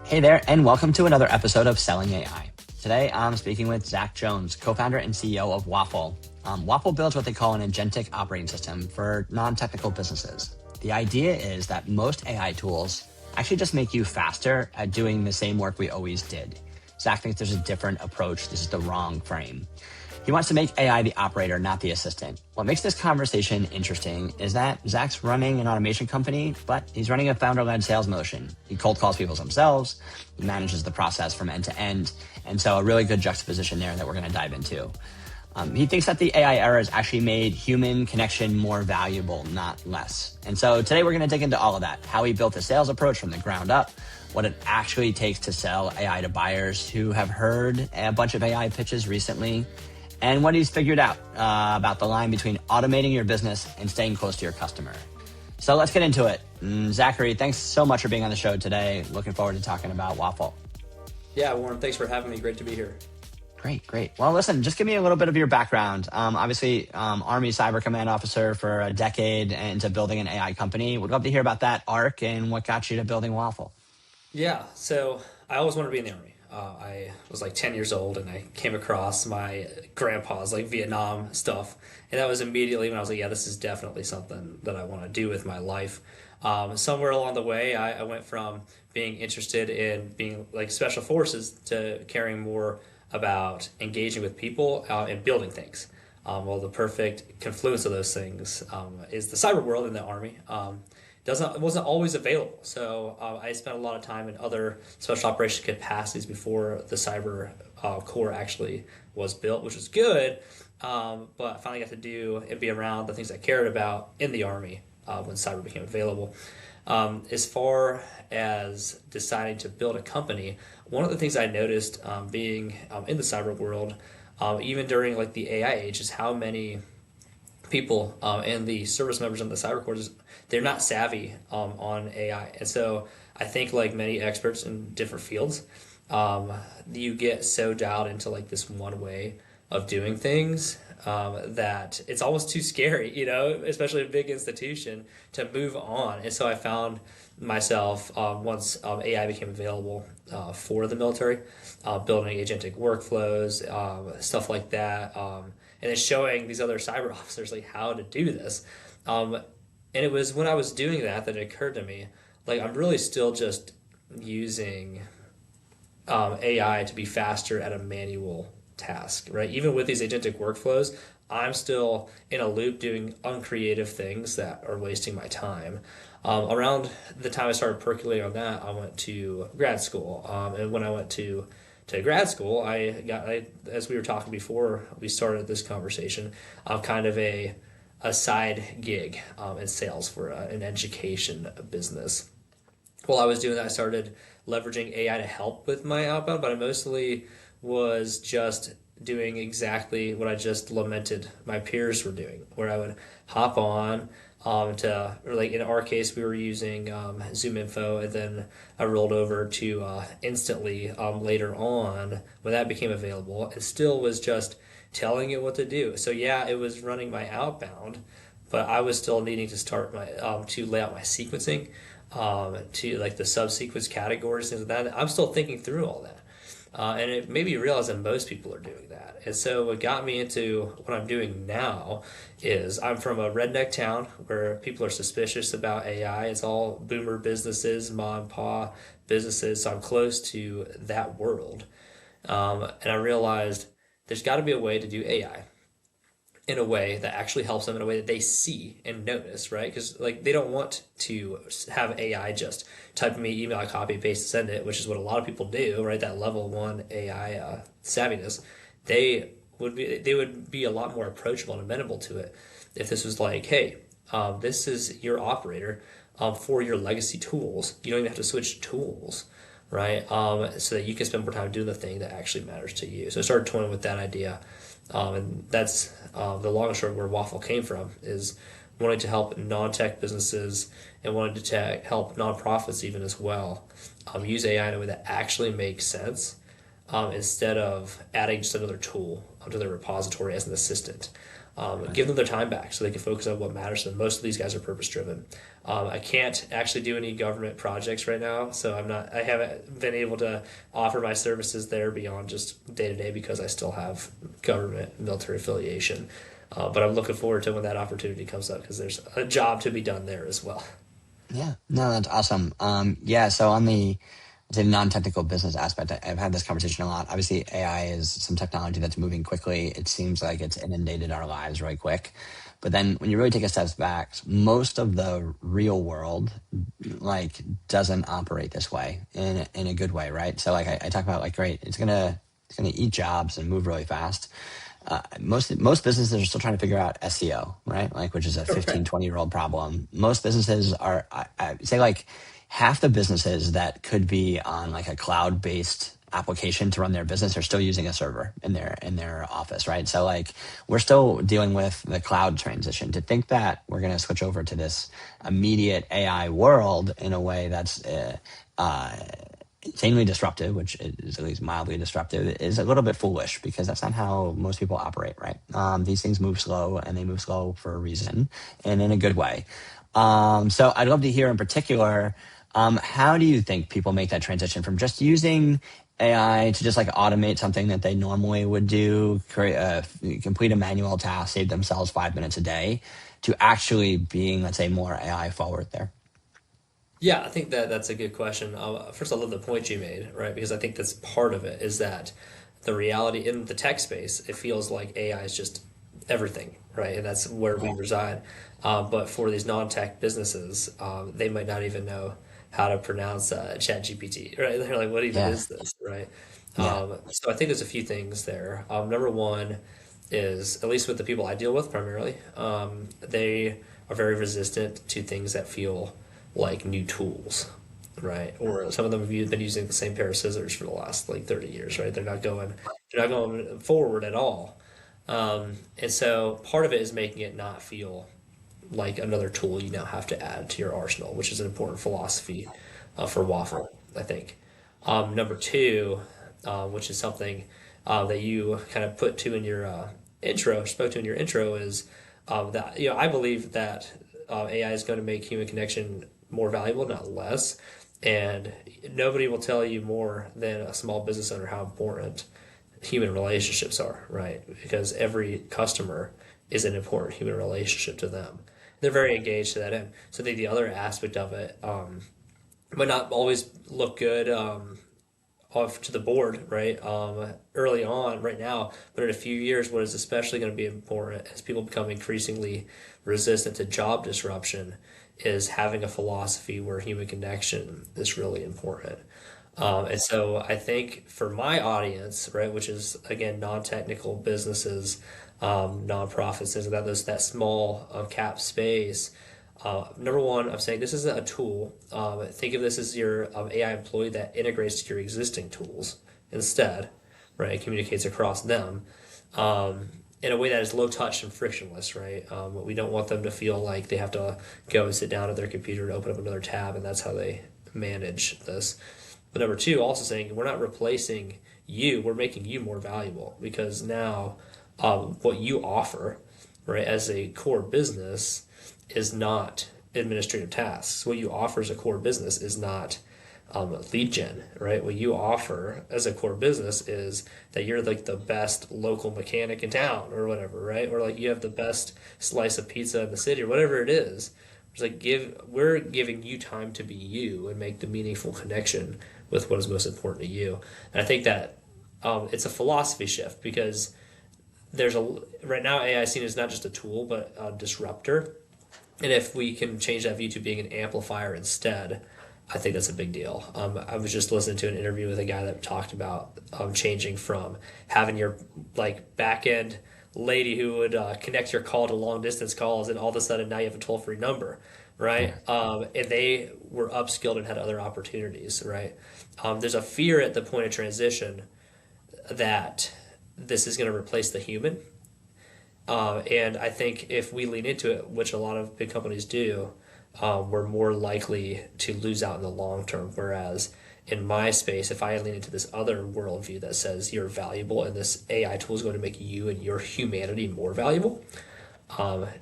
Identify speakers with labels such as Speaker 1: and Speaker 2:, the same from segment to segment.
Speaker 1: Hey there, and welcome to another episode of Selling AI. Today, I'm speaking with Zach Jones, co-founder and CEO of Waffle. Waffle builds what they call an agentic operating system for non-technical businesses. The idea is that most AI tools actually just make you faster at doing the same work we always did. Zach thinks there's a different approach. This is the wrong frame. He wants to make AI the operator, not the assistant. What makes this conversation interesting is that Zach's running an automation company, but he's running a founder-led sales motion. He cold calls people themselves, he manages the process from end to end, and so a really good juxtaposition there that we're going to dive into. He thinks that the AI era has actually made human connection more valuable, not less. And so today we're going to dig into all of that, how he built a sales approach from the ground up, what it actually takes to sell AI to buyers who have heard a bunch of AI pitches recently, and what he's figured out about the line between automating your business and staying close to your customer. So let's get into it. Zachary, thanks so much for being on the show today. Looking forward to talking about Waffle.
Speaker 2: Yeah, Warren, thanks for having me. Great to be here.
Speaker 1: Great. Well, listen, just give me a little bit of your background. Obviously, Army Cyber Command Officer for a decade into building an AI company. Would love to hear about that arc and what got you to building Waffle.
Speaker 2: Yeah, so I always wanted to be in the Army. I was like 10 years old and I came across my grandpa's like Vietnam stuff. And that was immediately when I was like, yeah, this is definitely something that I want to do with my life. Somewhere along the way, I went from being interested in being like special forces to caring more about engaging with people and building things. Well, the perfect confluence of those things is the cyber world in the Army. It wasn't always available. So I spent a lot of time in other special operations capacities before the cyber core actually was built, which was good. But I finally got to do and be around the things I cared about in the Army when cyber became available. As far as deciding to build a company, one of the things I noticed being in the cyber world, even during like the AI age, is how many people and the service members in the cyber corps, they're not savvy on AI. And so I think like many experts in different fields, you get so dialed into like this one way of doing things that it's almost too scary, especially a big institution, to move on. And so I found myself, once AI became available for the military, building agentic workflows, stuff like that, and then showing these other cyber officers like how to do this. And it was when I was doing that it occurred to me, like I'm really still just using AI to be faster at a manual task, right? Even with these agentic workflows, I'm still in a loop doing uncreative things that are wasting my time. Around the time I started percolating on that, I went to grad school. And when I went to grad school, I as we were talking before we started this conversation, kind of a side gig in sales for an education business. While I was doing that, I started leveraging AI to help with my outbound, but I mostly was just doing exactly what I just lamented my peers were doing, where I would hop on or like in our case, we were using Zoom Info, and then I rolled over to Instantly later on when that became available, and still was just telling it what to do. So yeah, it was running my outbound, but I was still needing to start my to lay out my sequencing, to like the subsequence categories, things like that. I'm still thinking through all that. And it made me realize that most people are doing that. And so what got me into what I'm doing now is I'm from a redneck town where people are suspicious about AI. It's all boomer businesses, mom and pop businesses. So I'm close to that world. And I realized there's got to be a way to do AI in a way that actually helps them in a way that they see and notice, right? Because like they don't want to have AI just type me email, I copy, paste, send it, which is what a lot of people do, right? That level one AI savviness. They would be a lot more approachable and amenable to it if this was like, hey, this is your operator for your legacy tools. You don't even have to switch tools, right? So that you can spend more time doing the thing that actually matters to you. So I started toying with that idea. And that's the long and short where Waffle came from, is wanting to help non-tech businesses and wanting to help nonprofits even as well use AI in a way that actually makes sense, instead of adding just another tool onto their repository as an assistant. Give them their time back so they can focus on what matters to them. Most of these guys are purpose driven. I can't actually do any government projects right now, so I haven't been able to offer my services there beyond just day to day because I still have government military affiliation. But I'm looking forward to when that opportunity comes up because there's a job to be done there as well.
Speaker 1: Yeah, no, that's awesome. Yeah, so on the, I'd say non-technical business aspect, I've had this conversation a lot. Obviously, AI is some technology that's moving quickly. It seems like it's inundated our lives really quick. But then when you really take a step back, most of the real world like doesn't operate this way in a good way, right? So like I talk about like, great, it's gonna eat jobs and move really fast. Most businesses are still trying to figure out SEO, right? Like, which is a
Speaker 2: Right.
Speaker 1: 15, 20-year-old problem. Most businesses are, I say like half the businesses that could be on like a cloud-based application to run their business are still using a server in their office, right? So like we're still dealing with the cloud transition. To think that we're going to switch over to this immediate AI world in a way that's uh, insanely disruptive, which is at least mildly disruptive, is a little bit foolish because that's not how most people operate, right? These things move slow and they move slow for a reason and in a good way. So I'd love to hear in particular, how do you think people make that transition from just using AI to just like automate something that they normally would do, complete a manual task, save themselves 5 minutes a day, to actually being, let's say, more AI forward there?
Speaker 2: Yeah, I think that that's a good question. First, I love the point you made, right? Because I think that's part of it is that the reality in the tech space, it feels like AI is just everything, right? And that's where we reside. But for these non-tech businesses, they might not even know how to pronounce ChatGPT, right? They're like, what even
Speaker 1: Yeah,
Speaker 2: is this, right?
Speaker 1: yeah,
Speaker 2: So I think there's a few things there. Number one is, at least with the people I deal with primarily, they are very resistant to things that feel like new tools, right? Or some of them have been using the same pair of scissors for the last like 30 years, right? They're not going forward at all. And so part of it is making it not feel like another tool you now have to add to your arsenal, which is an important philosophy for Waffle, I think. Number two, which is something that you kind of spoke to in your intro, is that I believe that AI is going to make human connection more valuable, not less. And nobody will tell you more than a small business owner how important human relationships are, right? Because every customer is an important human relationship to them. They're very engaged to that end. So I think the other aspect of it might not always look good off to the board, right? Early on, right now, but in a few years, what is especially going to be important as people become increasingly resistant to job disruption is having a philosophy where human connection is really important. And so I think for my audience, right, which is again non-technical businesses, nonprofits, things like that, that small cap space. Number one, I'm saying this isn't a tool. Think of this as your AI employee that integrates to your existing tools instead, right? Communicates across them in a way that is low touch and frictionless, right? We don't want them to feel like they have to go and sit down at their computer and open up another tab, and that's how they manage this. But number two, also saying we're not replacing you, we're making you more valuable because now what you offer, right, as a core business is not administrative tasks. What you offer as a core business is not lead gen, right? What you offer as a core business is that you're like the best local mechanic in town or whatever, right? Or like you have the best slice of pizza in the city or whatever it is. It's like we're giving you time to be you and make the meaningful connection with what is most important to you. And I think that it's a philosophy shift because right now AI is seen as not just a tool but a disruptor. And if we can change that view to being an amplifier instead, I think that's a big deal. I was just listening to an interview with a guy that talked about changing from having your like back end lady who would connect your call to long distance calls, and all of a sudden now you have a toll free number, right?
Speaker 1: yeah,
Speaker 2: And they were upskilled and had other opportunities, right? There's a fear at the point of transition that this is going to replace the human, and I think if we lean into it, which a lot of big companies do, we're more likely to lose out in the long term. Whereas in my space, if I lean into this other worldview that says you're valuable and this AI tool is going to make you and your humanity more valuable,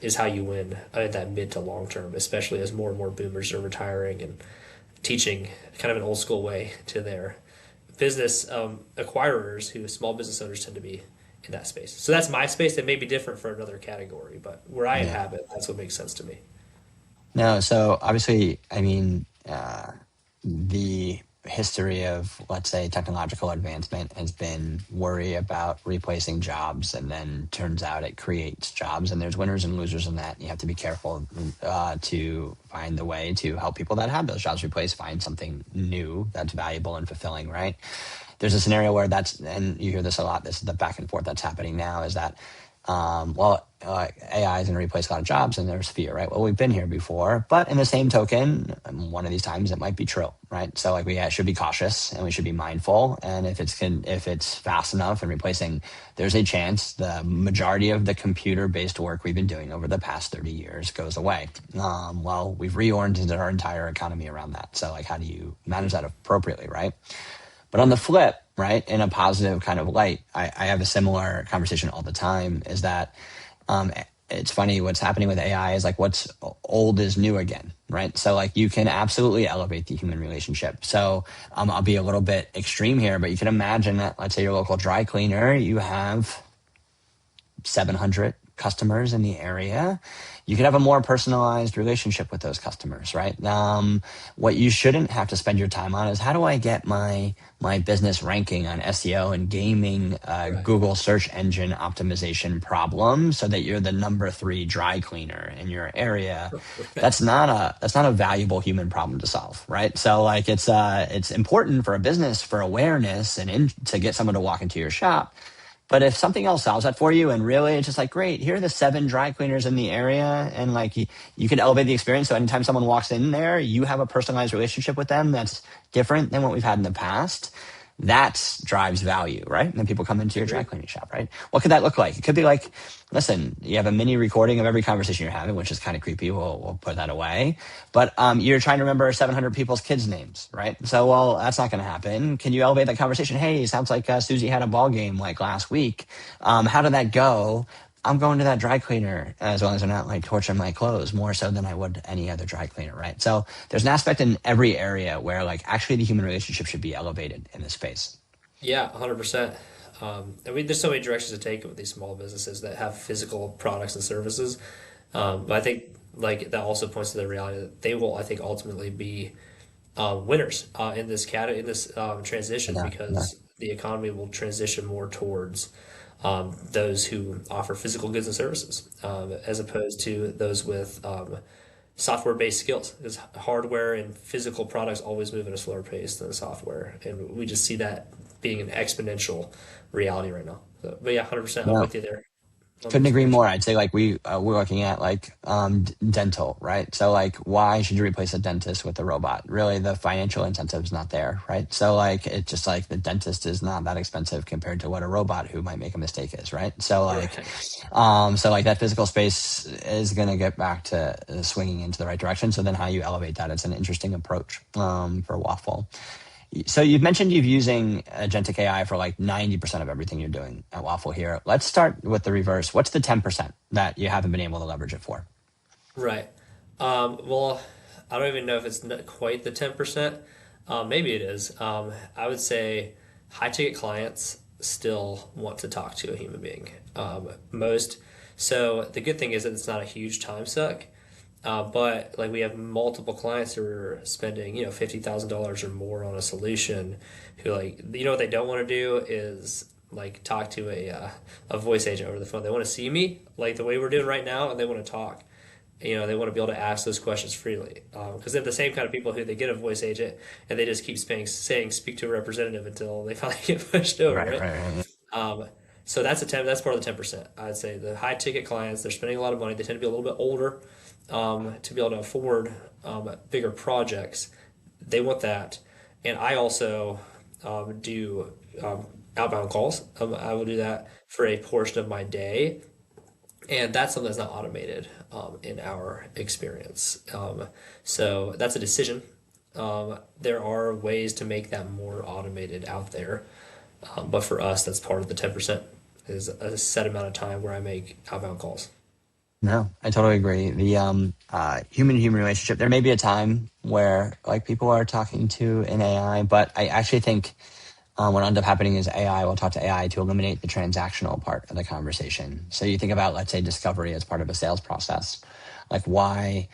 Speaker 2: is how you win in that mid to long term, especially as more and more boomers are retiring and teaching kind of an old school way to their business acquirers, who small business owners tend to be in that space. So that's my space. It may be different for another category, but where I
Speaker 1: Yeah.
Speaker 2: inhabit, that's what makes sense to me.
Speaker 1: No, so obviously, I mean, the history of, let's say, technological advancement has been worry about replacing jobs, and then turns out it creates jobs, and there's winners and losers in that. You have to be careful to find the way to help people that have those jobs replaced find something new that's valuable and fulfilling, right? There's a scenario where that's, and you hear this a lot, this is the back and forth that's happening now, is that AI is going to replace a lot of jobs, and there's fear, right? Well, we've been here before, but in the same token, one of these times it might be true, right? So like should be cautious and we should be mindful. And if it's fast enough and replacing, there's a chance the majority of the computer-based work we've been doing over the past 30 years goes away. Well, we've reoriented our entire economy around that. So like, how do you manage that appropriately, right? But on the flip, right, in a positive kind of light, I have a similar conversation all the time, is that um, it's funny what's happening with AI is like what's old is new again, right? So like you can absolutely elevate the human relationship. So I'll be a little bit extreme here, but you can imagine that, let's say your local dry cleaner, you have 700 customers in the area. You could have a more personalized relationship with those customers, right? What you shouldn't have to spend your time on is how do I get my business ranking on SEO and gaming
Speaker 2: Right.
Speaker 1: Google search engine optimization problem so that you're the number 3 dry cleaner in your area.
Speaker 2: Right.
Speaker 1: That's not a valuable human problem to solve, right? So like it's important for a business for awareness and to get someone to walk into your shop. But if something else solves that for you, and really it's just like, great, here are the 7 dry cleaners in the area, and like you can elevate the experience. So anytime someone walks in there, you have a personalized relationship with them that's different than what we've had in the past. That drives value, right? And then people come into your dry
Speaker 2: Agreed.
Speaker 1: cleaning shop, right? What could that look like? It could be like, listen, you have a mini recording of every conversation you're having, which is kind of creepy. We'll put that away. But you're trying to remember 700 people's kids' names, right? So, well, that's not going to happen. Can you elevate that conversation? Hey, sounds like Susie had a ball game like last week. How did that go? I'm going to that dry cleaner as long as I'm not like torching my clothes more so than I would any other dry cleaner, right? So there's an aspect in every area where like actually the human relationship should be elevated in this space.
Speaker 2: Yeah, 100%. I mean, there's so many directions to take it with these small businesses that have physical products and services. But I think like that also points to the reality that they will, I think, ultimately be winners in this in this transition,
Speaker 1: Yeah, yeah,
Speaker 2: because the economy will transition more towards those who offer physical goods and services, as opposed to those with software-based skills. Because hardware and physical products always move at a slower pace than software, and we just see that being an exponential reality right now. So, but yeah, 100%, I'm
Speaker 1: yeah.
Speaker 2: with you there on the
Speaker 1: Couldn't agree
Speaker 2: expansion.
Speaker 1: more. I'd say like we're looking at like dental, right? So like why should you replace a dentist with a robot? Really, the financial incentive's not there, right? So like it's just like the dentist is not that expensive compared to what a robot who might make a mistake is, right? So like
Speaker 2: Right.
Speaker 1: that physical space is going to get back to swinging into the right direction. So then how you elevate that, it's an interesting approach for Waffle. So you've mentioned you've using agentic AI for like 90% of everything you're doing at Waffle here. Let's start with the reverse. What's the 10% that you haven't been able to leverage it for?
Speaker 2: Right. Well, I don't even know if it's not quite the 10%. Maybe it is. I would say high ticket clients still want to talk to a human being. Most. So the good thing is that it's not a huge time suck. But like we have multiple clients who are spending, $50,000 or more on a solution, who like, what they don't want to do is like talk to a voice agent over the phone. They want to see me like the way we're doing right now, and they want to talk. They want to be able to ask those questions freely, because they're the same kind of people who they get a voice agent and they just keep saying speak to a representative until they finally get pushed over,
Speaker 1: Right,
Speaker 2: right?
Speaker 1: right, right.
Speaker 2: Um, so that's part of the 10%. I'd say the high ticket clients, they're spending a lot of money. They tend to be a little bit older, to be able to afford bigger projects. They want that, and I also do outbound calls. I will do that for a portion of my day, and that's something that's not automated in our experience. So that's a decision there are ways to make that more automated out there. But for us, that's part of the 10% is a set amount of time where I make outbound calls.
Speaker 1: No, I totally agree. The human to human relationship, there may be a time where like people are talking to an AI, but I actually think what ends up happening is AI will talk to AI to eliminate the transactional part of the conversation. So you think about, let's say, discovery as part of a sales process. Like why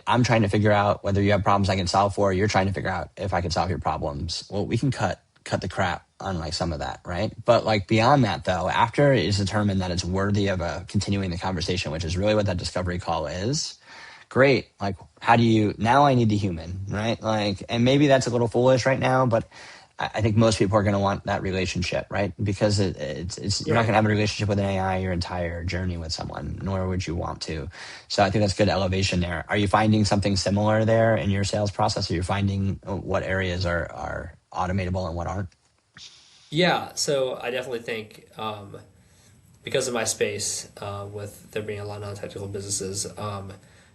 Speaker 1: I'm trying to figure out whether you have problems I can solve for, you're trying to figure out if I can solve your problems. Well, we can cut the crap on like some of that, right? But like beyond that though, after it is determined that it's worthy of continuing the conversation, which is really what that discovery call is, great. Like, how do you now? I need the human, right? Like, and maybe that's a little foolish right now, but I think most people are going to want that relationship, right? Because it's you're not going
Speaker 2: Right.
Speaker 1: to have a relationship with an AI your entire journey with someone, nor would you want to. So I think that's good elevation there. Are you finding something similar there in your sales process? Are you finding what areas are automatable and what aren't?
Speaker 2: Yeah, so I definitely think because of my space, with there being a lot of non-technical businesses,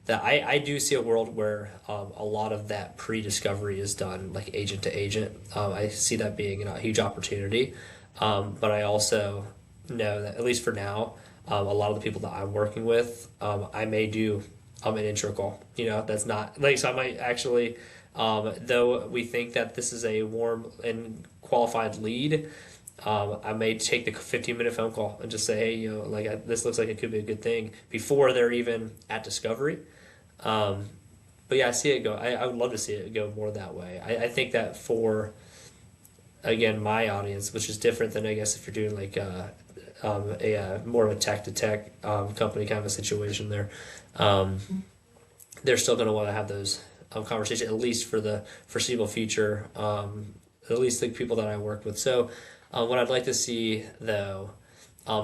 Speaker 2: that I do see a world where a lot of that pre-discovery is done like agent to agent. I see that being a huge opportunity, but I also know that at least for now, a lot of the people that I'm working with, I may do an intro call. That's not like so I might actually, though we think that this is a warm and qualified lead. I may take the 15-minute phone call and just say, hey, this looks like it could be a good thing before they're even at discovery. Um, but yeah, I see it go. I would love to see it go more that way. I think that for again my audience, which is different than I guess if you're doing like more of a tech to tech company kind of a situation there, um, they're still going to want to have those conversations at least for the foreseeable future. At least the people that I work with. So, what I'd like to see though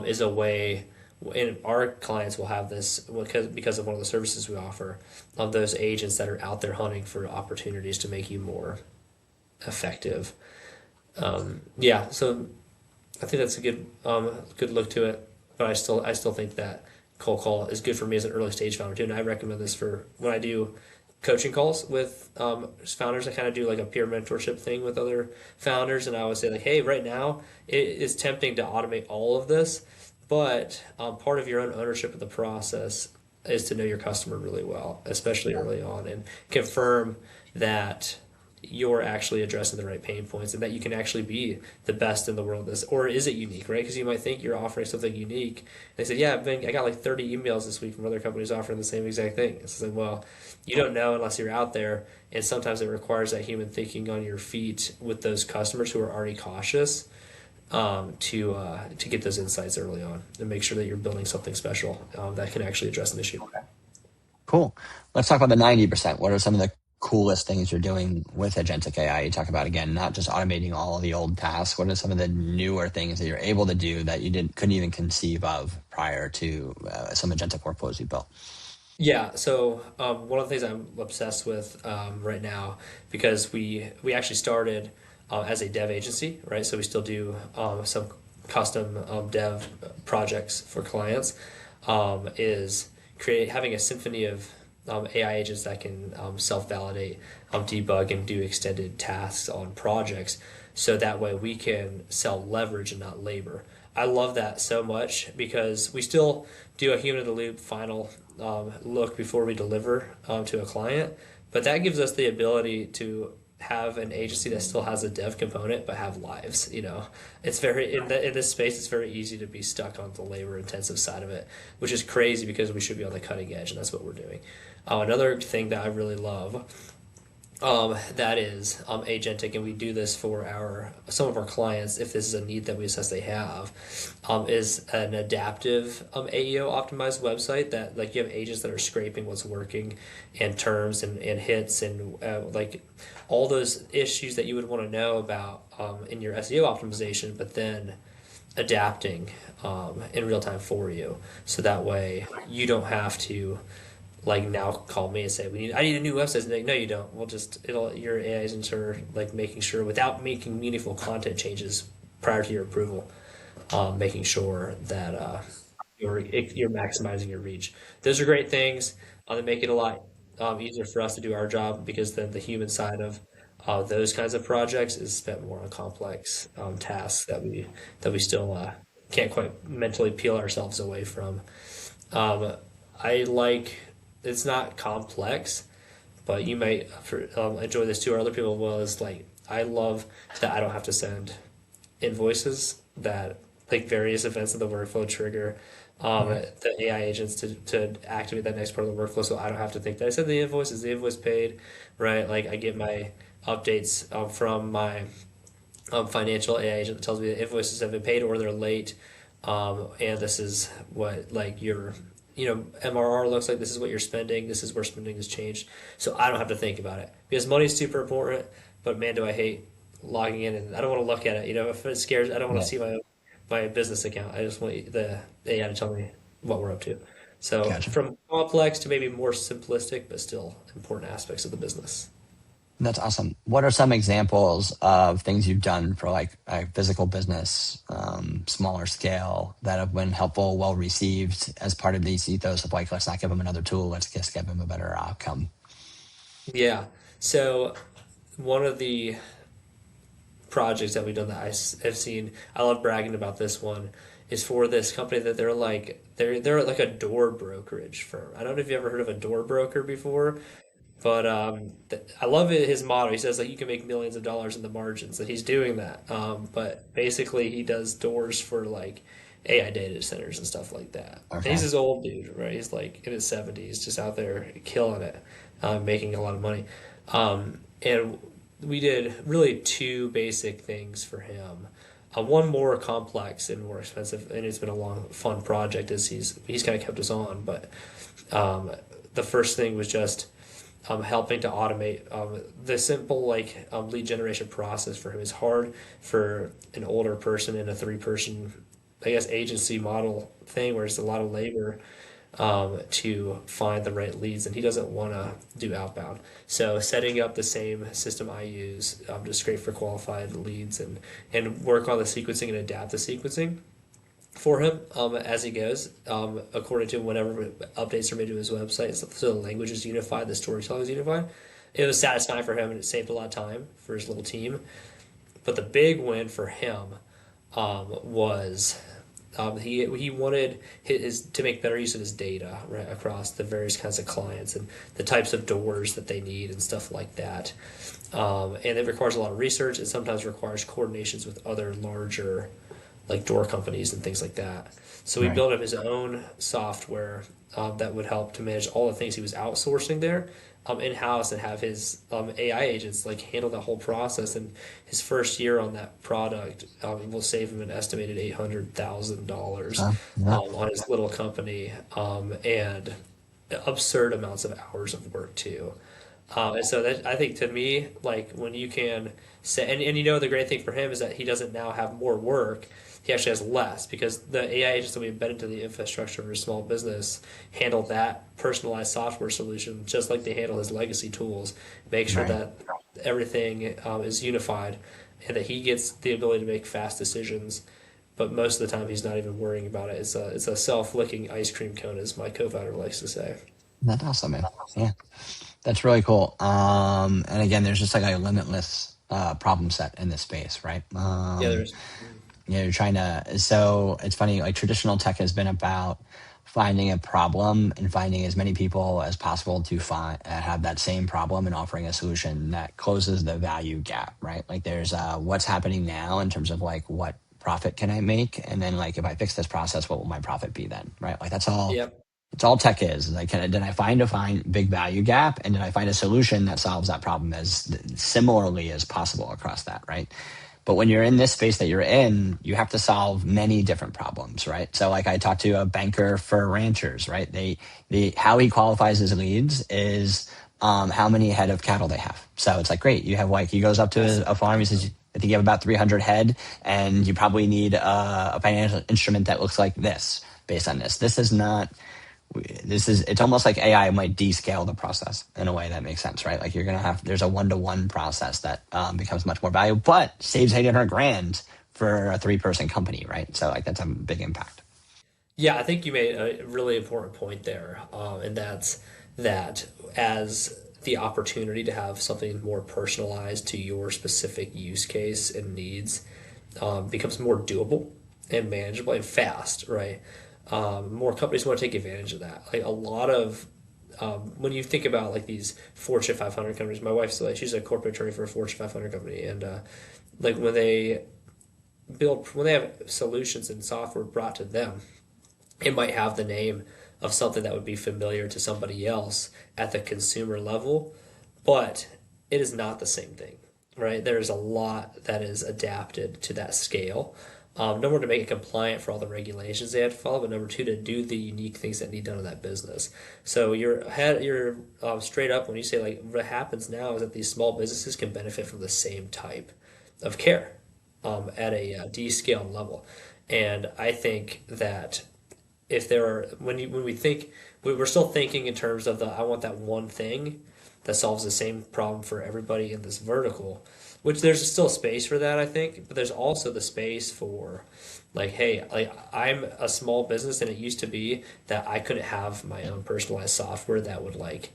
Speaker 2: is a way, and our clients will have this because of one of the services we offer of those agents that are out there hunting for opportunities to make you more effective. Yeah, so I think that's a good look to it. But I still think that cold call is good for me as an early stage founder too, and I recommend this for when I do coaching calls with founders. I kind of do like a peer mentorship thing with other founders, and I always say like, hey, right now it is tempting to automate all of this, but part of your own ownership of the process is to know your customer really well, especially early on, and confirm that you're actually addressing the right pain points and that you can actually be the best in the world. This or is it unique, right? Because you might think you're offering something unique. And they say, yeah, I got like 30 emails this week from other companies offering the same exact thing. It's like, well, you don't know unless you're out there, and sometimes it requires that human thinking on your feet with those customers who are already cautious, to get those insights early on and make sure that you're building something special that can actually address an issue.
Speaker 1: Cool. Let's talk about the 90%. What are some of the coolest things you're doing with agentic AI? You talk about, again, not just automating all of the old tasks. What are some of the newer things that you're able to do that you couldn't even conceive of prior to some agentic workflows you built?
Speaker 2: Yeah, so one of the things I'm obsessed with right now, because we actually started as a dev agency, right? So we still do some custom dev projects for clients. Is create having a symphony of AI agents that can self validate, debug, and do extended tasks on projects, so that way we can sell leverage and not labor. I love that so much because we still do a human in the loop final look before we deliver to a client, but that gives us the ability to have an agency that still has a dev component but have lives. It's very in this space. It's very easy to be stuck on the labor intensive side of it, which is crazy because we should be on the cutting edge, and that's what we're doing. Another thing that I really love, that is agentic, and we do this for our some of our clients if this is a need that we assess they have, is an adaptive AEO optimized website that like you have agents that are scraping what's working and terms and hits and like all those issues that you would want to know about in your SEO optimization, but then adapting in real time for you, so that way you don't have to like now call me and say I need a new website. And like, no, you don't. We'll just it'll your AI agents are like making sure without making meaningful content changes prior to your approval, making sure that you're maximizing your reach. Those are great things. They make it a lot. easier for us to do our job because then the human side of those kinds of projects is spent more on complex tasks that we still can't quite mentally peel ourselves away from. Um, I like it's not complex, but you might enjoy this too, or other people will. Is like I love that I don't have to send invoices that like various events of the workflow trigger
Speaker 1: Right.
Speaker 2: the AI agents to activate that next part of the workflow so I don't have to think that I sent the invoice, is the invoice paid, right? Like I get my updates from my financial AI agent that tells me that invoices have been paid or they're late. And this is what like your MRR looks like. This is what you're spending. This is where spending has changed. So I don't have to think about it because money is super important. But man, do I hate logging in and I don't want to look at it. If it scares, I don't want to
Speaker 1: Yeah.
Speaker 2: see my business account. I just want the AI to tell me what we're up to. So
Speaker 1: Gotcha.
Speaker 2: from complex to maybe more simplistic, but still important aspects of the business.
Speaker 1: That's awesome. What are some examples of things you've done for like a physical business, smaller scale that have been helpful, well received as part of these ethos of like, let's not give them another tool, let's just give them a better outcome.
Speaker 2: Yeah. So one of the projects that we've done that have seen, I love bragging about this one, is for this company that they're like a door brokerage firm. I don't know if you ever heard of a door broker before, but I love his motto. He says like you can make millions of dollars in the margins that he's doing that. But basically he does doors for like AI data centers and stuff like that. And he's
Speaker 1: Okay.
Speaker 2: this old dude, right? He's like in his 70s, just out there killing it, making a lot of money. And we did really two basic things for him. One more complex and more expensive, and it's been a long, fun project as he's kind of kept us on. But um, the first thing was just helping to automate the simple like lead generation process for him is hard for an older person in a three-person, I guess, agency model thing where it's a lot of labor to find the right leads, and he doesn't want to do outbound. So setting up the same system I use to scrape for qualified leads and work on the sequencing and adapt the sequencing for him as he goes, according to whenever updates are made to his website. So the language is unified, the storytelling is unified. It was satisfying for him, and it saved a lot of time for his little team. But the big win for him was he wanted his to make better use of his data right across the various kinds of clients and the types of doors that they need and stuff like that. And it requires a lot of research. It sometimes requires coordinations with other larger like door companies and things like that. So we
Speaker 1: Right.
Speaker 2: built up his own software that would help to manage all the things he was outsourcing there in house and have his AI agents like handle that whole process. And his first year on that product will save him an estimated $800,000
Speaker 1: Yeah.
Speaker 2: on his little company and absurd amounts of hours of work too. And so that I think to me, like when you can say, and the great thing for him is that he doesn't now have more work. He actually has less because the AI agents that we embed into the infrastructure of his small business handle that personalized software solution just like they handle his legacy tools. Make sure
Speaker 1: Right.
Speaker 2: that everything is unified and that he gets the ability to make fast decisions. But most of the time, he's not even worrying about it. It's a self-licking ice cream cone, as my co-founder likes to say.
Speaker 1: That's awesome, man. Yeah. That's really cool. And again, there's just like a limitless problem set in this space, right?
Speaker 2: Yeah, there's.
Speaker 1: You're trying to, so it's funny, like traditional tech has been about finding a problem and finding as many people as possible to find have that same problem and offering a solution that closes the value gap, right? Like there's what's happening now in terms of like what profit can I make, and then like if I fix this process, what will my profit be then, right? Like that's all.
Speaker 2: Yep.
Speaker 1: It's all tech is like, did I find big value gap, and did I find a solution that solves that problem as similarly as possible across that, right? But when you're in this space that you're in, you have to solve many different problems, right? So like I talked to a banker for ranchers, right? How he qualifies his leads is how many head of cattle they have. So it's like, great. You have like, he goes up to a farm. He says, I think you have about 300 head and you probably need a financial instrument that looks like this based on this. It's almost like AI might descale the process in a way that makes sense, right? Like there's a one-to-one process that becomes much more valuable, but saves 800 grand for a three-person company, right? So like that's a big impact.
Speaker 2: Yeah, I think you made a really important point there, and that's that as the opportunity to have something more personalized to your specific use case and needs becomes more doable and manageable and fast, right? More companies want to take advantage of that. Like a lot of when you think about like these Fortune 500 companies, my wife's like she's a corporate attorney for a Fortune 500 company, and like when they have solutions and software brought to them, it might have the name of something that would be familiar to somebody else at the consumer level, but it is not the same thing, right? There's a lot that is adapted to that scale. Number one, to make it compliant for all the regulations they have to follow, but number two, to do the unique things that need done in that business. So you're straight up when you say like what happens now is that these small businesses can benefit from the same type of care at a descaled level, and I think that if there are when we think we're still thinking in terms of the I want that one thing that solves the same problem for everybody in this vertical, which there's still space for that I think, but there's also the space for like hey like I'm a small business and it used to be that I couldn't have my own personalized software that would like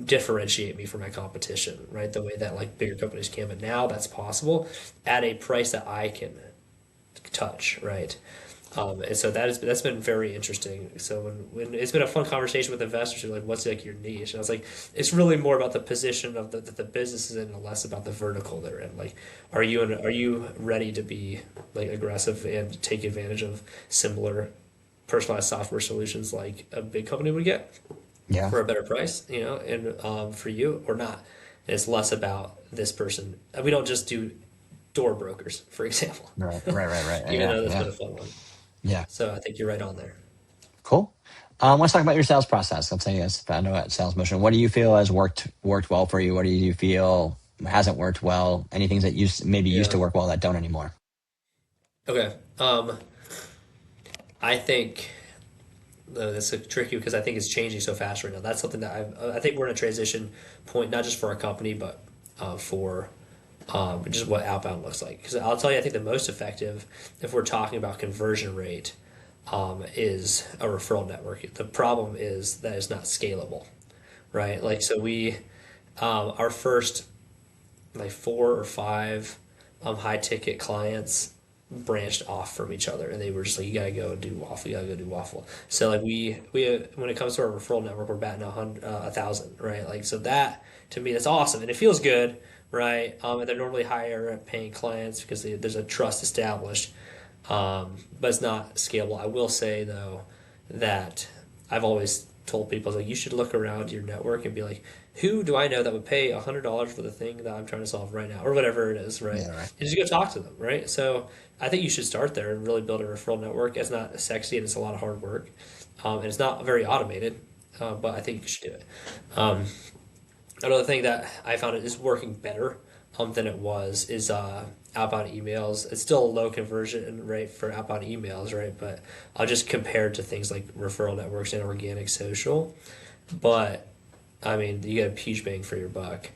Speaker 2: differentiate me from my competition, right? The way that like bigger companies can, but now that's possible at a price that I can touch, right? And so that's been very interesting. So when it's been a fun conversation with investors who are like, what's like your niche? And I was like, it's really more about the position of the business is in and less about the vertical they're in. Like, are you ready to be like aggressive and take advantage of similar personalized software solutions like a big company would get
Speaker 1: Yeah.
Speaker 2: for a better price, you know, and for you or not? And it's less about this person. And we don't just do door brokers, for example,
Speaker 1: Right. Right. Right. Right.
Speaker 2: even
Speaker 1: Yeah.
Speaker 2: though that's
Speaker 1: Yeah.
Speaker 2: been a fun one.
Speaker 1: Yeah.
Speaker 2: So I think you're right on there.
Speaker 1: Cool. Let's talk about your sales process. Let's say yes, I know that sales motion. What do you feel has worked well for you? What do you feel hasn't worked well? Any things that maybe used
Speaker 2: Yeah.
Speaker 1: to work well that don't anymore?
Speaker 2: Okay. I think that's a tricky because I think it's changing so fast right now. That's something that I think we're in a transition point, not just for our company, but for just what outbound looks like. Because I'll tell you, I think the most effective, if we're talking about conversion rate, is a referral network. The problem is that it's not scalable, right? Like, so our first like four or five high ticket clients branched off from each other, and they were just like, you gotta go do waffle, you gotta go do waffle. So like we when it comes to our referral network, we're batting 1,000, right? Like so that to me that's awesome and it feels good, right? And they're normally higher paying clients because there's a trust established, but it's not scalable. I will say though that I've always told people like you should look around your network and be like, who do I know that would pay $100 for the thing that I'm trying to solve right now, or whatever it is, right?
Speaker 1: Yeah. Right.
Speaker 2: And just go talk to them, right? So I think you should start there and really build a referral network. It's not sexy and it's a lot of hard work, and it's not very automated, but I think you should do it. Um, Another thing that I found is working better than it was is outbound emails. It's still a low conversion rate for outbound emails, right? But I'll just compare it to things like referral networks and organic social. But I mean, you get a huge bang for your buck.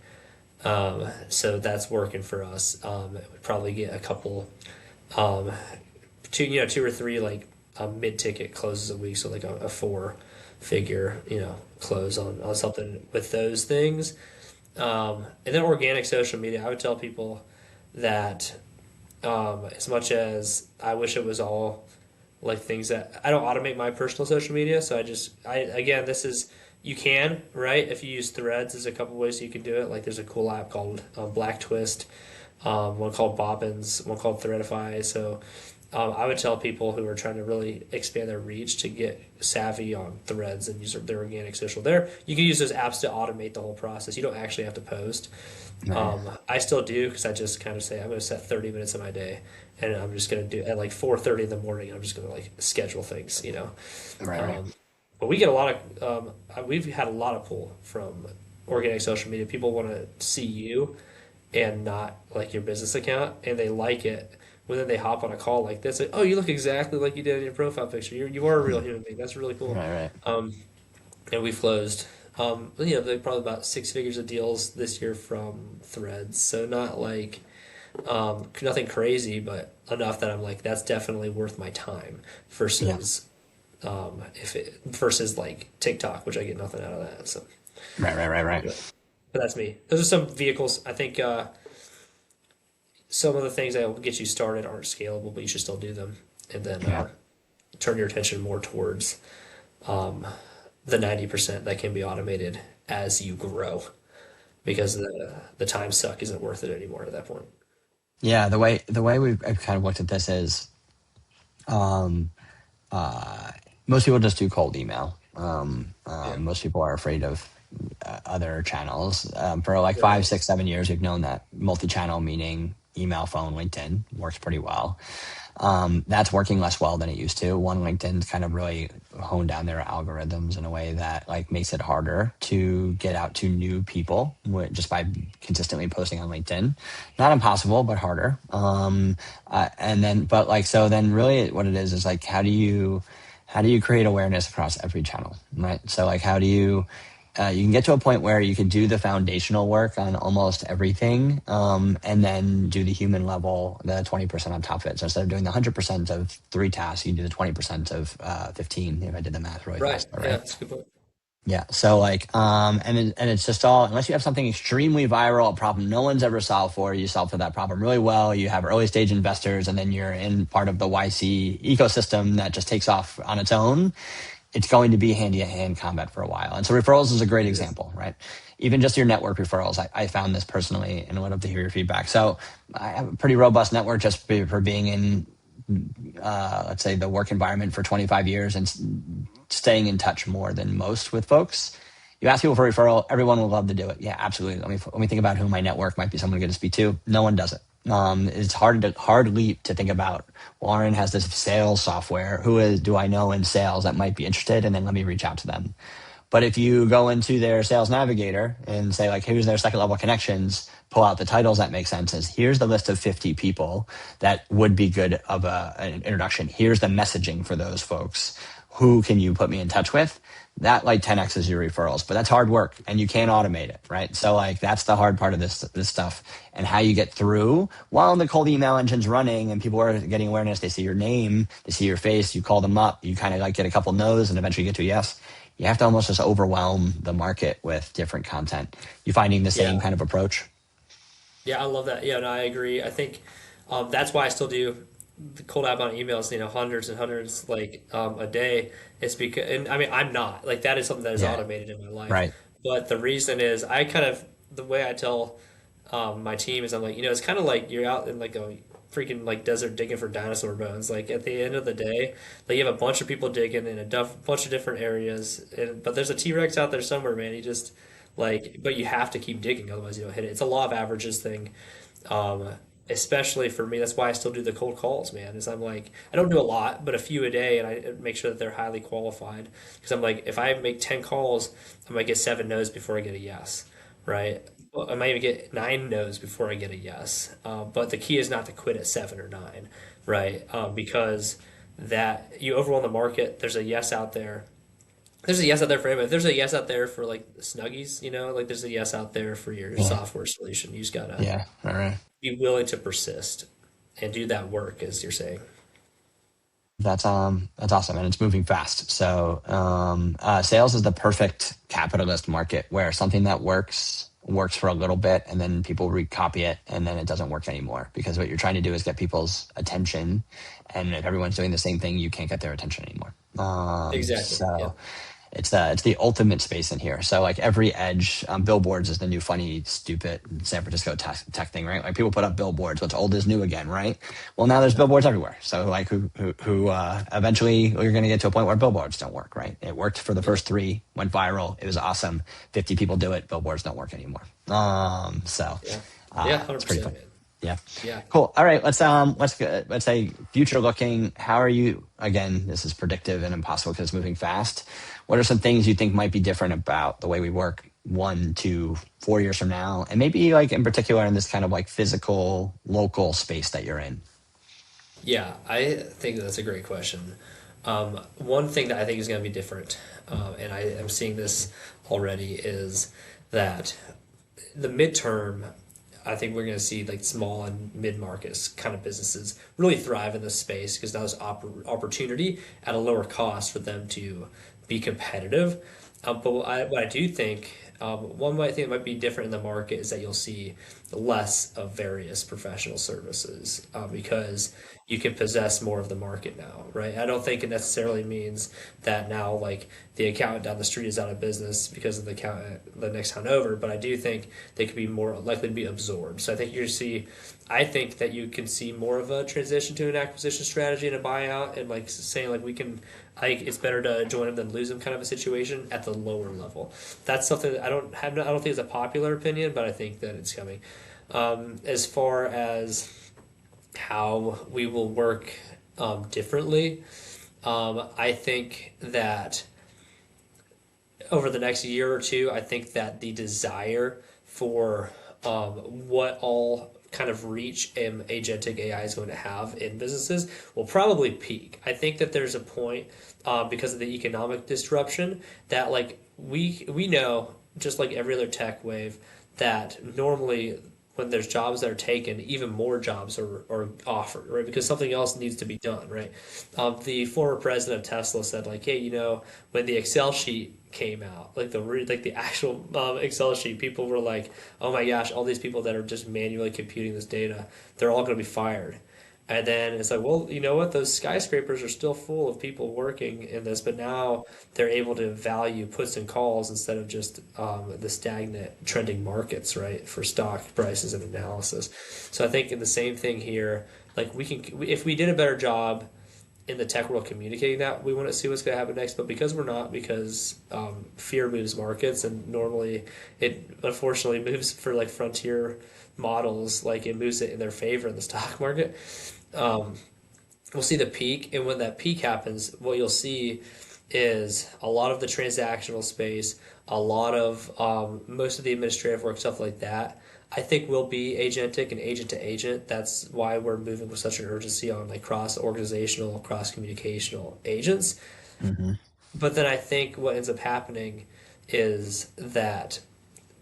Speaker 2: So that's working for us. We probably get a couple, um, two or three like mid-ticket closes a week. So like a four-figure, close on something with those things. And then organic social media, I would tell people that as much as I wish it was all like things that I don't automate my personal social media, so I again this is you can right if you use Threads. There's a couple ways you can do it. Like there's a cool app called Black Twist, one called Bobbins, one called Threadify. So I would tell people who are trying to really expand their reach to get savvy on Threads and use their organic social there. You can use those apps to automate the whole process. You don't actually have to post.
Speaker 1: Right.
Speaker 2: I still do because I just kind of say I'm going to set 30 minutes of my day, and I'm just going to do at like 4:30 in the morning. I'm just going to like schedule things.
Speaker 1: Right. Right.
Speaker 2: But we get a lot of we've had a lot of pull from organic social media. People want to see you and not like your business account, and they like it when then they hop on a call like this. Like, oh, you look exactly like you did in your profile picture. You are a real human being. That's really cool.
Speaker 1: Right. Right.
Speaker 2: And we've closed, like probably about six figures of deals this year from Threads. So not like nothing crazy, but enough that I'm like that's definitely worth my time
Speaker 1: Yeah.
Speaker 2: versus if it versus like TikTok, which I get nothing out of that. So,
Speaker 1: Right.
Speaker 2: but, but that's me. Those are some vehicles. I think some of the things that will get you started aren't scalable, but you should still do them, and then
Speaker 1: Yeah.
Speaker 2: turn your attention more towards the 90% that can be automated as you grow, because the time suck isn't worth it anymore at that point.
Speaker 1: Yeah. The way I've kind of looked at this is, um, uh, most people just do cold email.
Speaker 2: Yeah.
Speaker 1: Most people are afraid of other channels. For like five,
Speaker 2: Right.
Speaker 1: 6, 7 years, we've known that multi-channel, meaning email, phone, LinkedIn, works pretty well. That's working less well than it used to. One, LinkedIn's kind of really honed down their algorithms in a way that like makes it harder to get out to new people just by consistently posting on LinkedIn. Not impossible, but harder. And then, but like, so then really what it is like, how do you create awareness across every channel, right? So like, you can get to a point where you can do the foundational work on almost everything, and then do the human level, the 20% on top of it. So instead of doing the 100% of 3 tasks, you do the 20% of 15, if I did the math really
Speaker 2: Right.
Speaker 1: fast, all
Speaker 2: Yeah,
Speaker 1: right?
Speaker 2: that's a good point.
Speaker 1: Yeah. So like, and it's just all, unless you have something extremely viral, a problem no one's ever solved for, you solve for that problem really well. You have early stage investors, and then you're in part of the YC ecosystem that just takes off on its own. It's going to be hand-to-hand combat for a while. And so referrals is a great
Speaker 2: It is.
Speaker 1: example, right? Even just your network referrals. I found this personally, and I would love to hear your feedback. So I have a pretty robust network just for being in, let's say, the work environment for 25 years and staying in touch more than most with folks. You ask people for referral, everyone will love to do it. Yeah, absolutely. Let me think about who my network might be someone good to speak to. No one does it. It's hard leap to think about. Lauren has this sales software. Do I know in sales that might be interested? And then let me reach out to them. But if you go into their sales navigator and say like, here's their second level connections, pull out the titles that make sense. As here's the list of 50 people that would be good of an introduction. Here's the messaging for those folks. Who can you put me in touch with? That like 10x is your referrals, but that's hard work and you can't automate it, right? So like that's the hard part of this stuff, and how you get through while the cold email engine's running and people are getting awareness. They see your name, they see your face, you call them up, you kind of like get a couple no's and eventually get to a yes. You have to almost just overwhelm the market with different content. You finding the same
Speaker 2: Yeah.
Speaker 1: kind of approach?
Speaker 2: Yeah, I love that. Yeah, no, I agree. I think that's why I still do the cold outbound emails, hundreds and hundreds like a day. It's because, and I mean, I'm not like that is something that is
Speaker 1: Yeah,
Speaker 2: automated in my life.
Speaker 1: right.
Speaker 2: But the reason is I kind of the way I tell my team is I'm like, it's kind of like you're out in like a freaking like desert digging for dinosaur bones. Like at the end of the day, like you have a bunch of people digging in a bunch of different areas, but there's a T Rex out there somewhere, man. You just like, but you have to keep digging, otherwise you don't hit it. It's a law of averages thing. Um, Especially for me, that's why I still do the cold calls, man. Is I'm like, I don't do a lot, but a few a day, and I make sure that they're highly qualified. Because I'm like, if I make 10 calls, I might get seven no's before I get a yes, right? Well, I might even get nine no's before I get a yes. But the key is not to quit at seven or nine, right? Because that you overwhelm the market. There's a yes out there. There's a yes out there for everybody. There's a yes out there for like Snuggies, like there's a yes out there for your
Speaker 1: Yeah,
Speaker 2: software solution. You just gotta
Speaker 1: yeah, all right.
Speaker 2: be willing to persist and do that work, as you're saying.
Speaker 1: That's awesome, and it's moving fast. So sales is the perfect capitalist market where something that works for a little bit, and then people recopy it, and then it doesn't work anymore, because what you're trying to do is get people's attention, and if everyone's doing the same thing, you can't get their attention anymore.
Speaker 2: Exactly. Yeah.
Speaker 1: So it's the ultimate space in here. So like every edge, billboards is the new funny, stupid San Francisco tech thing, right? Like people put up billboards. What's old is new again, right? Well, now there's billboards everywhere. So like who eventually you're going to get to a point where billboards don't work, right? It worked for the
Speaker 2: Yeah.
Speaker 1: first three, went viral, it was awesome. 50 people do it, billboards don't work anymore. So
Speaker 2: Yeah. Yeah.
Speaker 1: it's pretty
Speaker 2: 100%,
Speaker 1: fun.
Speaker 2: man.
Speaker 1: Yeah.
Speaker 2: Yeah.
Speaker 1: Cool. All right. Let's say future looking. How are you? Again, this is predictive and impossible because it's moving fast. What are some things you think might be different about the way we work 1 to 4 years from now, and maybe like in particular in this kind of like physical local space that you're in?
Speaker 2: Yeah. I think that's a great question. One thing that I think is going to be different, and I am seeing this already, is that the midterm, I think we're going to see like small and mid markets kind of businesses really thrive in this space because now there's opportunity at a lower cost for them to be competitive. But what I do think, one thing that might be different in the market is that you'll see less of various professional services because you can possess more of the market now, right? I don't think it necessarily means that now like the accountant down the street is out of business because of the accountant the next town over, but I do think they could be more likely to be absorbed. So I think that you can see more of a transition to an acquisition strategy and a buyout, and like saying like we can, like it's better to join them than lose them kind of a situation at the lower level. That's something that I don't think is a popular opinion, but I think that it's coming. As far as how we will work differently, I think that over the next year or two, I think that the desire for what all kind of reach agentic AI is going to have in businesses will probably peak. I think that there's a point because of the economic disruption that like we know just like every other tech wave that normally when there's jobs that are taken, even more jobs are offered, right? Because something else needs to be done, right? The former president of Tesla said, like, hey, when the Excel sheet came out, like the actual Excel sheet, people were like, oh my gosh, all these people that are just manually computing this data, they're all going to be fired. And then it's like, well, you know what? Those skyscrapers are still full of people working in this, but now they're able to value puts and calls instead of just the stagnant trending markets, right, for stock prices and analysis. So I think in the same thing here, like if we did a better job in the tech world communicating that, we want to see what's going to happen next. But because we're not, because fear moves markets, and normally it unfortunately moves for like frontier models, like it moves it in their favor in the stock market. Um, we'll see the peak, and when that peak happens, what you'll see is a lot of the transactional space, a lot of most of the administrative work, stuff like that. I think will be agentic and agent to agent. That's why we're moving with such an urgency on like cross organizational, cross communicational agents.
Speaker 1: Hmm.
Speaker 2: But then I think what ends up happening is that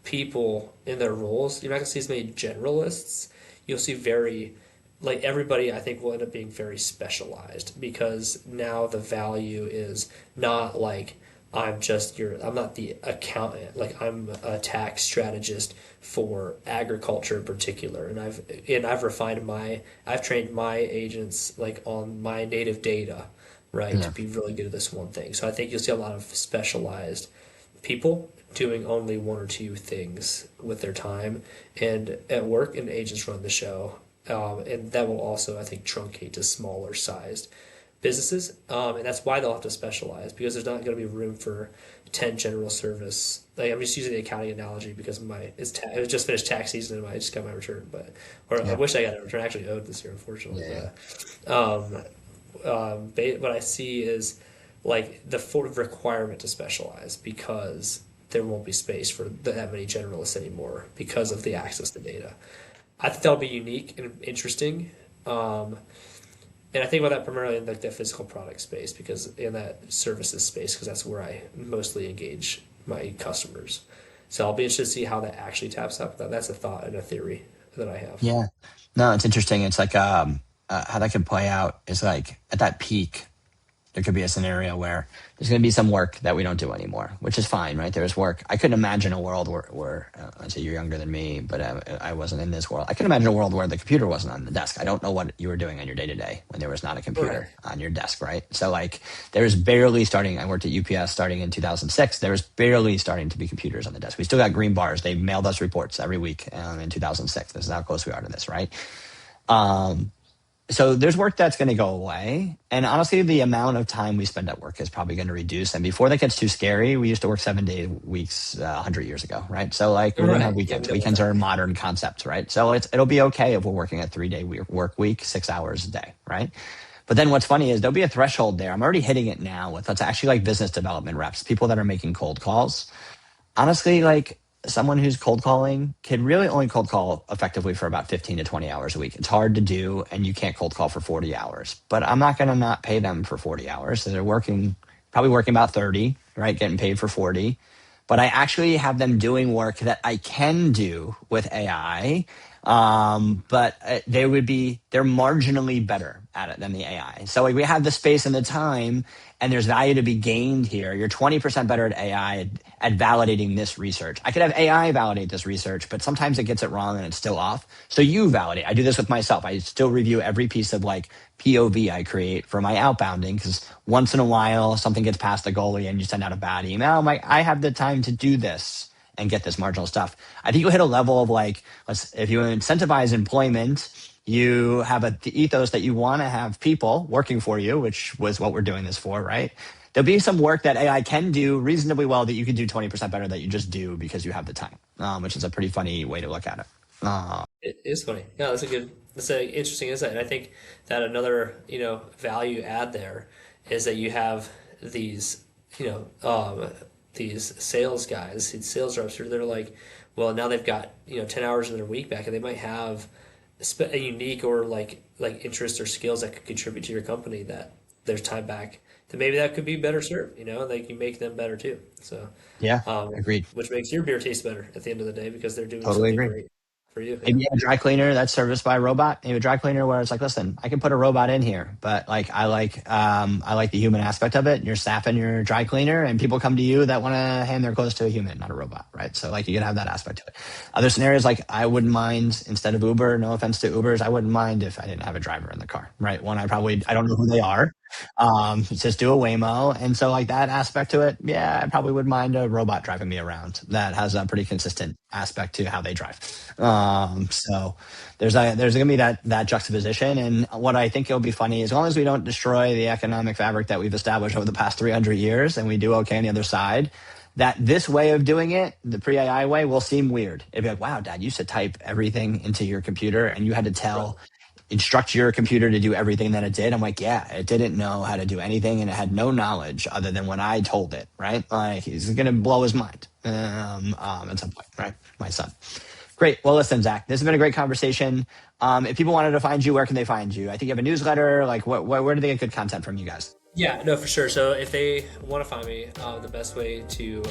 Speaker 2: people in their roles, you're not going to see as many generalists. You'll see very, like everybody, I think will end up being very specialized because now the value is not like I'm not the accountant, like I'm a tax strategist for agriculture in particular. I've trained my agents like on my native data, right, to
Speaker 1: Yeah.
Speaker 2: be really good at this one thing. So I think you'll see a lot of specialized people doing only one or two things with their time and at work, and agents run the show. And that will also, I think, truncate to smaller sized businesses. And that's why they'll have to specialize because there's not going to be room for 10 general service. Like I'm just using the accounting analogy because it was just finished tax season and I just got my return, or I
Speaker 1: Yeah.
Speaker 2: wish I got a return. I actually owed this year, unfortunately.
Speaker 1: Yeah.
Speaker 2: But what I see is like the requirement to specialize because there won't be space for that many generalists anymore because of the access to data. I think that'll be unique and interesting. Um, and I think about that primarily in like the physical product space because in that services space because that's where I mostly engage my customers. So I'll be interested to see how that actually taps up. That's a thought and a theory that I have.
Speaker 1: Yeah. No, it's interesting. It's like how that could play out is like at that peak, there could be a scenario where there's going to be some work that we don't do anymore, which is fine, right? There's work. I couldn't imagine a world where I say you're younger than me, but I wasn't in this world. I can imagine a world where the computer wasn't on the desk. I don't know what you were doing on your day to day when there was not a
Speaker 2: Right.
Speaker 1: computer on your desk, right? So like there was barely starting. I worked at UPS starting in 2006. There was barely starting to be computers on the desk. We still got green bars. They mailed us reports every week in 2006. This is how close we are to this, right? Um, so there's work that's going to go away, and honestly the amount of time we spend at work is probably going to reduce, and before that gets too scary, we used to work 7-day weeks 100 years ago, right? So like we're going to have
Speaker 2: Right. Yeah, I'm
Speaker 1: weekends.
Speaker 2: good with
Speaker 1: Weekends
Speaker 2: that.
Speaker 1: are a modern concept, right? So it'll be okay if we're working a 3-day work week, 6 hours a day, right? But then what's funny is there'll be a threshold there. I'm already hitting it now with what's actually like business development reps, people that are making cold calls. Honestly, like someone who's cold calling can really only cold call effectively for about 15 to 20 hours a week. It's hard to do, and you can't cold call for 40 hours. But I'm not going to not pay them for 40 hours. So they're probably working about 30, right? Getting paid for 40. But I actually have them doing work that I can do with AI But they're marginally better at it than the AI. So like we have the space and the time, and there's value to be gained here. You're 20% better at AI at validating this research. I could have AI validate this research, but sometimes it gets it wrong and it's still off. So you validate. I do this with myself. I still review every piece of like POV I create for my outbounding, because once in a while something gets past the goalie and you send out a bad email. I'm like, I have the time to do this and get this marginal stuff. I think you'll hit a level of like, if you incentivize employment, you have the ethos that you want to have people working for you, which was what we're doing this for, right? There'll be some work that AI can do reasonably well that you can do 20% better that you just do because you have the time, which is a pretty funny way to look at it.
Speaker 2: It is funny. Yeah, that's an interesting insight. And I think that another, value add there is that you have these, these sales guys, these sales reps who they're like, well, now they've got, 10 hours in their week back, and they might have a unique or like interest or skills that could contribute to your company that there's time back. Then maybe that could be better served, they can make them better too. So,
Speaker 1: Yeah, agreed.
Speaker 2: which makes your beer taste better at the end of the day because they're doing
Speaker 1: Totally
Speaker 2: something
Speaker 1: agree.
Speaker 2: great for you. Yeah.
Speaker 1: Maybe you have a dry cleaner that's serviced by a robot. Maybe a dry cleaner where it's like, listen, I can put a robot in here, but like I like the human aspect of it. You're staffing your dry cleaner, and people come to you that want to hand their clothes to a human, not a robot, right? So like you can have that aspect to it. Other scenarios, like I wouldn't mind, instead of Uber, no offense to Ubers, I wouldn't mind if I didn't have a driver in the car, right? One, I don't know who they are. Just do a Waymo. And so like that aspect to it, yeah, I probably would mind a robot driving me around that has a pretty consistent aspect to how they drive. So there's gonna be that juxtaposition. And what I think it'll be funny, as long as we don't destroy the economic fabric that we've established over the past 300 years and we do okay on the other side, that this way of doing it, the pre-AI way, will seem weird. It'd be like, wow, Dad, you used to type everything into your computer and you had to instruct your computer to do everything that it did. I'm like, yeah, it didn't know how to do anything, and it had no knowledge other than when I told it, right? Like, he's going to blow his mind at some point, right? My son. Great. Well, listen, Zach, this has been a great conversation. If people wanted to find you, where can they find you? I think you have a newsletter. Like, where do they get good content from you guys?
Speaker 2: Yeah, no, for sure. So if they want to find me, the best way to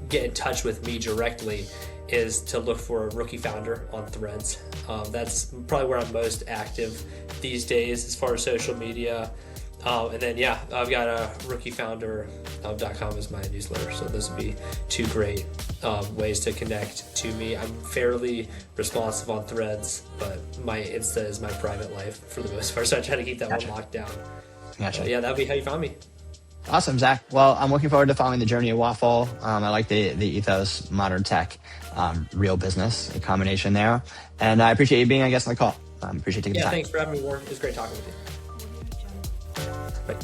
Speaker 2: get in touch with me directly is to look for a rookie founder on Threads. That's probably where I'm most active these days as far as social media. And then, yeah, I've got a rookiefounder.com as my newsletter. So those would be two great ways to connect to me. I'm fairly responsive on Threads, but my Insta is my private life for the most part. So I try to keep that one locked down.
Speaker 1: Gotcha.
Speaker 2: Yeah, that'd be how you found me.
Speaker 1: Awesome, Zach. Well, I'm looking forward to following the journey of Waffle. I like the ethos, modern tech, real business, a combination there. And I appreciate you being, I guess, on the call. Appreciate taking the time.
Speaker 2: Thanks for having me, Warren. It was great talking with you. Bye.